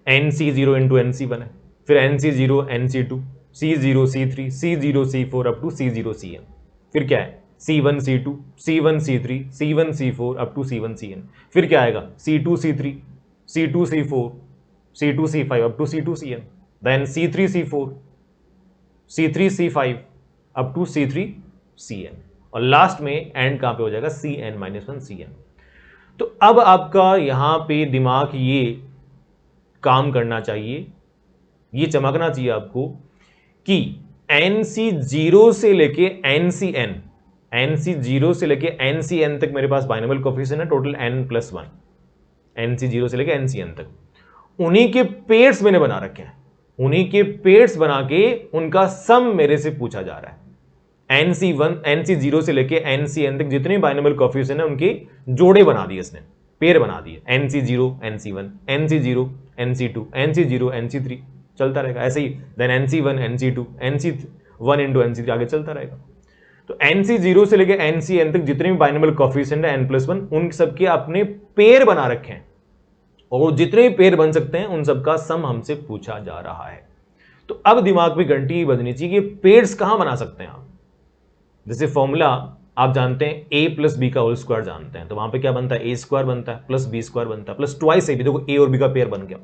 N C zero into n सी वन है, फिर n C zero n C two, C zero C three, C zero C four up to C zero C n. फिर क्या है, C one C two, C one C three, C one C four up to C one C n. फिर क्या आएगा, C two C three, C two C four, C two C five up to c two c n. Then c three c four, c three c five up to C three c n. और last में and कहां पे हो जाएगा, c n minus one सी n. तो अब आपका यहां पे दिमाग ये काम करना चाहिए, ये चमकना चाहिए आपको कि एन सी जीरो से लेके एन सी एन, एन सी जीरो से लेके एन सी एन तक मेरे पास बाइनोमियल कोएफिशिएंट है total n plus one, n सी जीरो से लेके एन सी एन तक। उन्हीं के पेयर्स मैंने बना रखे हैं, उन्हीं के पेयर्स बना के उनका सम मेरे से पूछा जा रहा है। एन सी वन, एन सी जीरो से लेके एन सी एन तक जितने बाइनोमियल कोएफिशिएंट है उनके जोड़े बना दिए इसने, पेयर बना दिए। एन सी जीरो एन सी वन, एन सी जीरो एन सी two, N C zero n C three, चलता रहेगा ऐसे ही। देन एन सी वन एन सी two, N C one into n C three, आगे चलता रहेगा। तो एन सी जीरो से लेके एन सी एन तक जितने भी बाइनोमियल कोएफिशिएंट है एन प्लस वन, उन सबके अपने पेयर बना रखे हैं, और जितने भी पेयर बन सकते हैं उन सबका सम हमसे पूछा जा रहा है। तो अब दिमाग में घंटी बजनी चाहिए कि पेयर्स कहां बना सकते हैं आप। जैसे फॉर्मूला आप जानते हैं, ए प्लस बी का होल स्क्वायर जानते हैं, तो वहां पे क्या बनता है, ए स्क्वायर बनता है प्लस बी स्क्वायर बनता है प्लस ट्वाइस ए बी। देखो ए और बी का पेयर बन गया।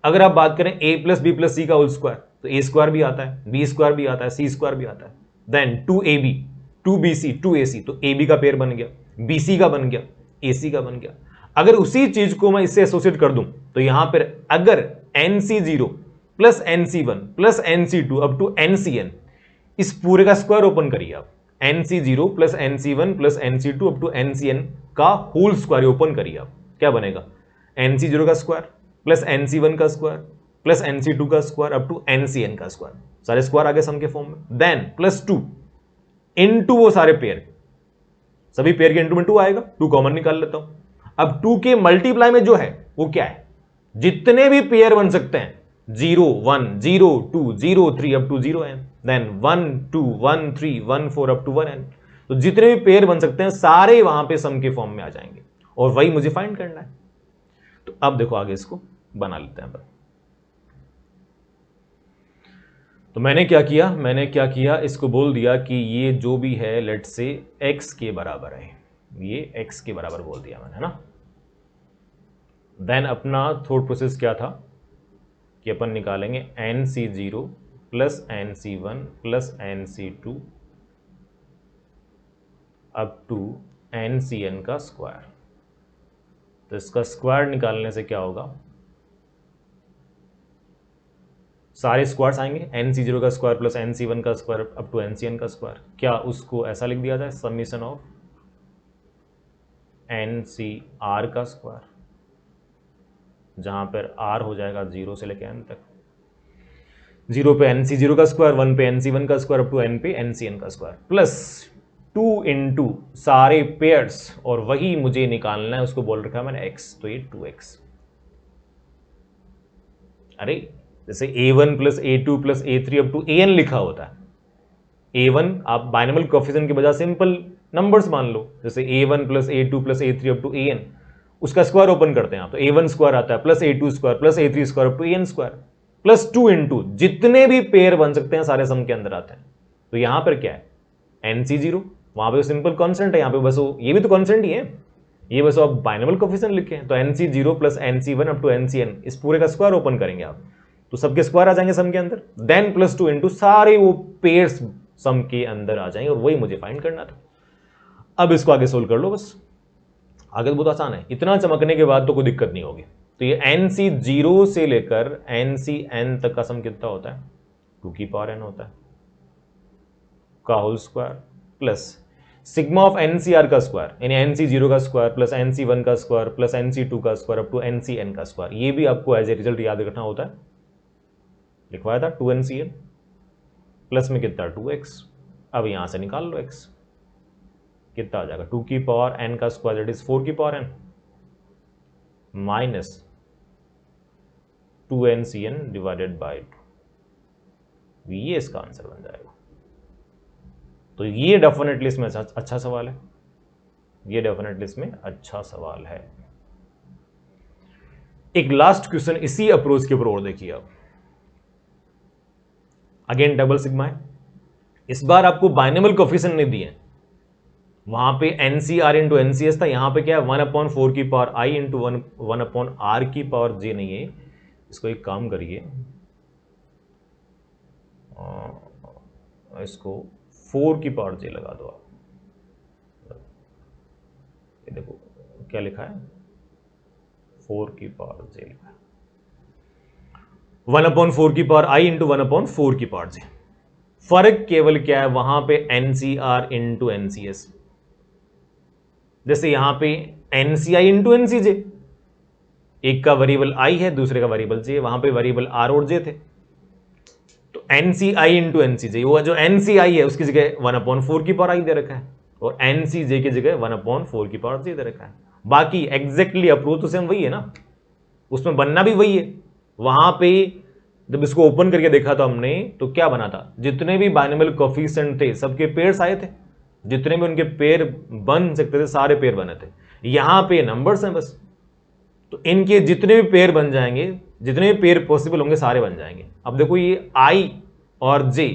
अगर आप बात करें ए प्लस बी प्लस सी का होल स्क्वायर, तो ए स्क्वायर भी आता है, बी स्क्वायर भी आता है, सी स्क्वायर भी आता है। Then two A B, two B C, two A C, तो ए बी का पेयर बन गया, बी सी का बन गया, ए सी का बन गया। अगर उसी चीज को मैं इससे एसोसिएट कर दूं, तो यहां पर अगर N C zero plus N C one plus N C two up to N C N, इस पूरे का स्क्वायर ओपन करिए आप। N C zero plus N C one plus N C two up to N C N का whole square open करिए आप, क्या बनेगा, एन सी जीरो का square plus N C one का square plus N C two का square up to N C N का square. सारे स्क्वायर आगे सम के फॉर्म में। देन प्लस टू इनटू वो सारे पेयर, सभी पेयर के इनटू में टू आएगा, टू कॉमन निकाल लेता हूं। अब टू के मल्टीप्लाई में जो है वो क्या है, जितने भी पेयर बन सकते हैं, 0 1 0 2 0 3 up to 0n, then 1 2 1 3 1 4 up to 1n। तो जितने भी पेयर बन सकते हैं सारे वहां पे सम के फॉर्म में आ जाएंगे, और वही मुझे फाइंड करना है। तो अब देखो आगे इसको बना लेते हैं। तो मैंने क्या किया, इसको बोल दिया कि ये जो भी है लेट से x के बराबर है, ये x के बराबर बोल दिया मैंने, है ना। देन अपना थॉट प्रोसेस क्या था कि अपन निकालेंगे n C zero plus N C one plus N C two up to N C N का स्क्वायर। तो इसका स्क्वायर निकालने से क्या होगा, सारे स्क्वायर्स आएंगे, एन सी जीरो का square plus N C one का square up to N C N का स्क्वायर। क्या उसको ऐसा लिख दिया जाए, summation of N C R का स्क्वायर, जहां पर आर हो जाएगा 0 से लेकर एन तक। 0 पे एन सी जीरो का स्क्वायर, 1 पे एन सी वन का स्क्वायर अप टू एन पे एन सी एन का स्क्वायर, प्लस 2 इंटू सारे पेयर्स, और वही मुझे निकालना है, उसको बोल रखा है मैंने x, तो ये 2x। अरे जैसे a1 plus a2 plus a3 up to an लिखा होता है। a1 आप बाइनोमियल कोएफिशिएंट की बजाय सिंपल नंबर्स मान लो, जैसे a1 plus a2 plus a3 up to an, उसका स्क्वायर ओपन करते हैं आप, तो a1 स्क्वायर आता है plus a2 square plus a3 square up to an square, plus 2 into जितने भी पेयर बन सकते हैं सारे सम के अंदर आते हैं। तो यहां पर क्या है, एन सी जीरो, वहां पे सिंपल कॉन्स्टेंट है, यहां पे बस ये भी तो कॉन्स्टेंट ही है, ये बस आप बाइनोमियल कोएफिशिएंट लिखे हैं। तो n C zero plus N C one up to N C N, इस पूरे का स्क्वायर ओपन करेंगे आप, तो सबके स्क्वायर आ जाएंगे सम के अंदर। देन प्लस 2 इंटू सारे वो पेयर्स सम के अंदर आ जाएंगे, और वही मुझे फाइंड करना था। अब इसको आगे सोल्व कर लो बस, आगे तो बहुत आसान है, इतना चमकने के बाद तो कोई दिक्कत नहीं होगी। तो ये एन सी जीरो से लेकर एन सी एन तक का सम कितना होता है, 2 की पावर n होता है का whole square, plus sigma of NCR का स्क्वायर यानी NC0 का स्क्वायर प्लस NC1 का स्क्वायर प्लस NC2 का स्क्वायर अप टू NCN का स्क्वायर, ये भी आपको एज ए रिजल्ट याद रखना होता है। लिखवाया था 2NCN प्लस में कितना 2x, अब यहां से निकाल लो x, कितना आ जाएगा 2 की पावर n का स्क्वायर दैट इज 4 की power n minus 2NCN divided by 2, ये इसका आंसर बन जाएगा। तो ये डेफिनेटली इसमें अच्छा सवाल है, ये डेफिनेटली इसमें अच्छा सवाल है। एक लास्ट क्वेश्चन इसी अप्रोच के ऊपर और देखिए आप, अगेन डबल सिग्मा है, इस बार आपको बाइनोमियल कोएफिशिएंट नहीं दिए, वहां पे NCR इंटू NCS था, यहां पे क्या है 1/4 की पावर I इंटू 1/R की पावर J नहीं है। इसको एक काम करिए, इसको 4 की पावर J लगा दो आप, ये देखो क्या लिखा है 4 की पावर J लिखा है, 1/4 की पावर I इंटू 1/4 की पावर J। फर्क केवल क्या है वहां पे NCR इंटू NCS, जैसे यहां पे NCI इंटू NCJ, एक का वेरिएबल I है दूसरे का वेरिएबल J, वहां पे वेरिएबल R और J थे, तो NCI इंटू NCJ, वो जो NCI है उसकी जगह 1/4 की पावर I दे रखा है और NCJ की जगह 1/4 की पावर J दे रखा है। बाकी एग्जैक्टली अप्रोच तो सेम वही है ना, उसमें बनना भी वही है। वहां पे जब इसको ओपन करके देखा था हमने तो क्या बना था, जितने भी बाइनोमियल कोएफिशिएंट थे सबके पेयर्स आए थे, जितने भी उनके पेयर बन सकते थे सारे पेयर बने थे। यहां पे नंबर्स हैं बस, तो इनके जितने भी पेयर बन जाएंगे, जितने भी पेयर पॉसिबल होंगे सारे बन जाएंगे। अब देखो ये I और J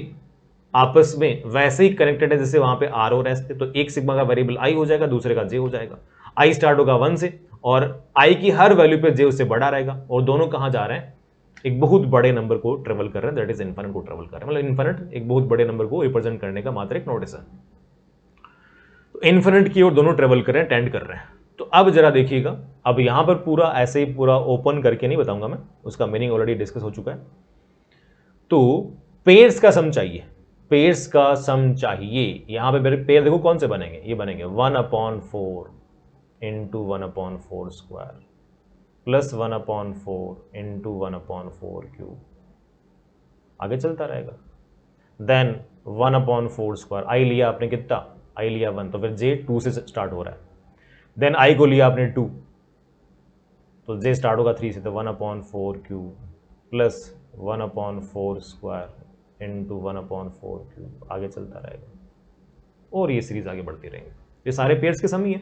आपस में वैसे ही कनेक्टेड है जैसे वहां पे R और S थे, तो एक सिग्मा का वेरिएबल I हो जाएगा दूसरे का J हो जाएगा। I स्टार्ट होगा 1 से और I की हर वैल्यू पे J उससे बड़ा रहेगा, और दोनों कहां जा रहे हैं, एक बहुत बड़े नंबर को ट्रेवल कर रहे हैं, दैट इज इन्फिनिट को ट्रेवल कर रहे हैं। मतलब इन्फिनिट एक बहुत बड़े नंबर को रिप्रेजेंट करने का मात्र एक नोटिस है, तो इन्फिनिट की ओर दोनों ट्रेवल कर रहे हैं, टेंड कर रहे हैं। तो अब जरा देखिएगा, अब यहां पर पूरा ऐसे ही पूरा ओपन करके नहीं बताऊंगा मैं, उसका मीनिंग ऑलरेडी डिस्कस हो चुका है। तो पेयर्स का सम चाहिए, पेयर्स का सम चाहिए। यहां पे पेयर देखो कौन से बनेंगे, ये बनेंगे 1/4 into 1/4 square plus 1/4 into 1/4 cube, आगे चलता रहेगा। देन 1/4 स्क्वायर, I लिया आपने कितना, I लिया 1, तो फिर J 2 से स्टार्ट हो रहा है। देन I को लिया आपने 2, तो J स्टार्ट होगा 3 से, तो 1/4 cube plus 1/4 square into 1/4 cube, आगे चलता रहेगा और ये सीरीज आगे बढ़ती रहेंगी। ये सारे पेयर्स के सम ही है।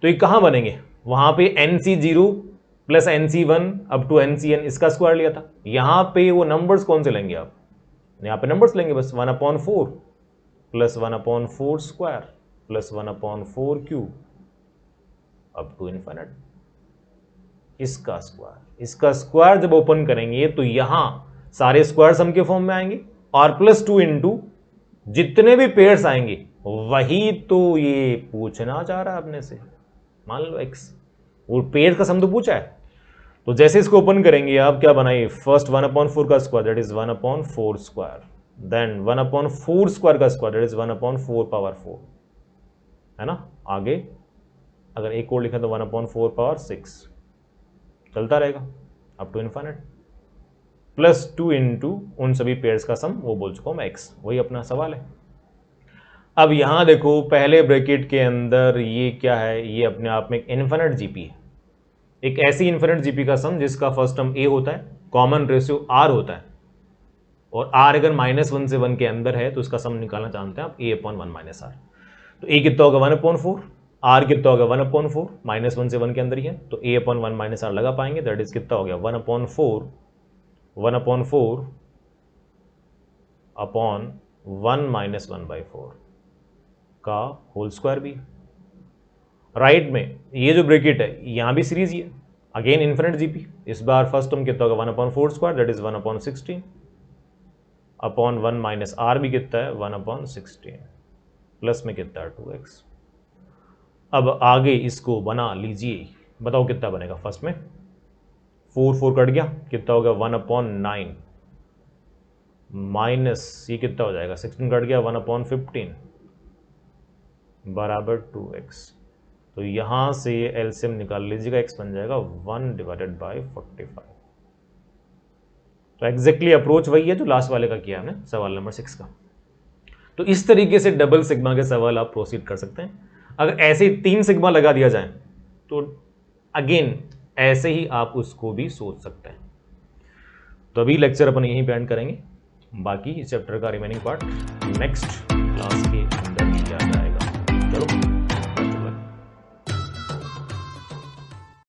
तो ये कहां बनेंगे, वहां पे NC0 plus NC1 up to NCN इसका स्क्वायर लिया था, यहां पे वो नंबर्स कौन से लेंगे आप, यहां पे नंबर्स लेंगे बस 1/4 plus 1/4 square plus 1/4 cube up to infinite, इसका स्क्वायर जब ओपन करेंगे तो यहां सारे स्क्वायर सम के फॉर्म में आएंगे और प्लस 2 इंटू जितने भी पेयर्स आएंगे वही तो ये पूछना चाह रहा है अपने से, मान लो x, वो पेयर का सम तो पूछा है। तो जैसे इसको ओपन करेंगे आप क्या बनाइए, फर्स्ट 1/4 का square that is 1/4 square, then 1/4 square का स्क्वायर दैट इज 1/4 पावर 4, है ना। आगे अगर एक और लिखा तो 1/4 पावर 6, चलता रहेगा up to infinite, plus 2 into उन सभी पेयर्स का सम, वो बोल चुका हूं मैं x, वही अपना सवाल है। अब यहां देखो पहले ब्रैकेट के अंदर ये क्या है, ये अपने आप में एक इन्फिनिट जीपी है, एक ऐसी इन्फिनिट जीपी का सम जिसका फर्स्ट टर्म a होता है, कॉमन रेशियो r होता है, और r अगर -1 से 1 के अंदर है तो इसका सम निकालना चाहते हैं आप a/1 - r। तो a कितना होगा 1/4, r कितना होगा 1/4, -1 से 1 के अंदर ही है, तो a/1 - r लगा पाएंगे, दैट इज कितना हो गया 1/4 अपॉन 1 - 1/4 का होल स्क्वायर भी। राइट में ये जो ब्रैकेट है यहां भी सीरीज ही है, अगेन इन्फिनिट जीपी, इस बार फर्स्ट टर्म कितना होगा 1/4 square that is 1/16 upon 1 - r भी कितना है 1/16 प्लस में कितना है 2x। अब आगे इसको बना लीजिए, बताओ कितना बनेगा, फर्स्ट में 4 कट गया, कितना होगा 1/9 माइनस ये कितना हो जाएगा 16 कट गया 1/15 बराबर 2x। तो यहाँ से ये एलसीएम निकाल लीजिएगा, x बन जाएगा 1/45। तो एग्जैक्टली अप्रोच वही है जो लास्ट वाले का किया हमने सवाल नंबर 6 का। तो इस तरीके से डबल सिग्मा के सवाल आप प्रोसीड कर सकते हैं। अगर ऐसे ही 3 सिग्मा लगा दिया जाए तो अगेन ऐसे ही आप उसको भी सोच सकते हैं। तो अभी लेक्चर अपन यहीं पे एंड करेंगे, बाकी इस चैप्टर का रिमेनिंग पार्ट नेक्स्ट क्लास के अंदर किया जाएगा। चलो।